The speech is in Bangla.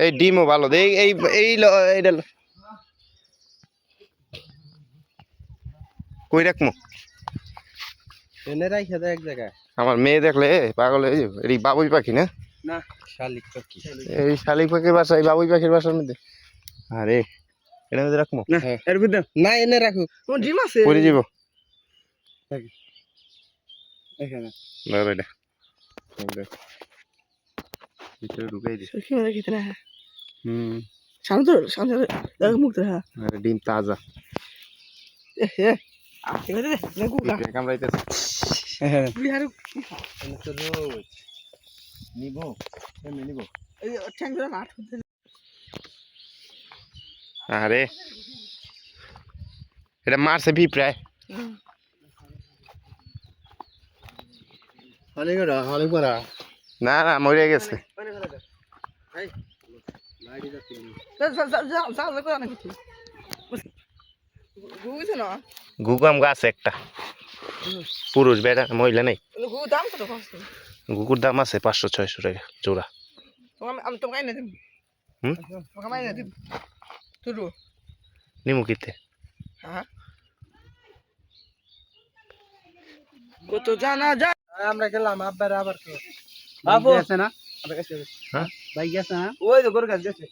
এই ডিমও ভালো এই এই এইটা কই রাখমু এনে রাইখা দে এক জায়গায় আমার মেয়ে দেখলে পাগল হয়ে যাবে এই বাবুই পাখি না না শালিক পাখি এই শালিক পাখির বাসা এই বাবুই পাখির বাসার মধ্যে আরে এটার মধ্যে রাখমু না এর ভিতরে না এনে রাখো কোন ডিম আছে পরে যাব এখানে ধর এটা ভিতরে ঢুকাই দিস কি মানে কিতনা है शांत मुक्त रहा আরে ডিম তাজা ए आके दे मैं गुगा কামড়াইতেছে बिहार এনে তো রোজ নিবো এমনি নিবো ठैंग ना आठ আরে এটা মারছে পিঁপড়ায় হলে গড়া হলে পড়া না না মরে গেছে এই লাইট যাচ্ছে जा को ना कुछ गुगु से ना গুগাম গাছ একটা পুরুষ বেটা মহিলা নেই गुगु दाम কত কষ্ট গুগুর দাম আছে 500-600 টাকা জোড়া আমি তো কাই না দিম তো কাই না দিম তুই নিমু কিতে হ্যাঁ কত জানা যায় আমরা গেলাম আব্বার আবার তো বাবু আছে না আবার কাছে হ্যাঁ ভাই গেছে না ওই তো গোর কাছে গেছে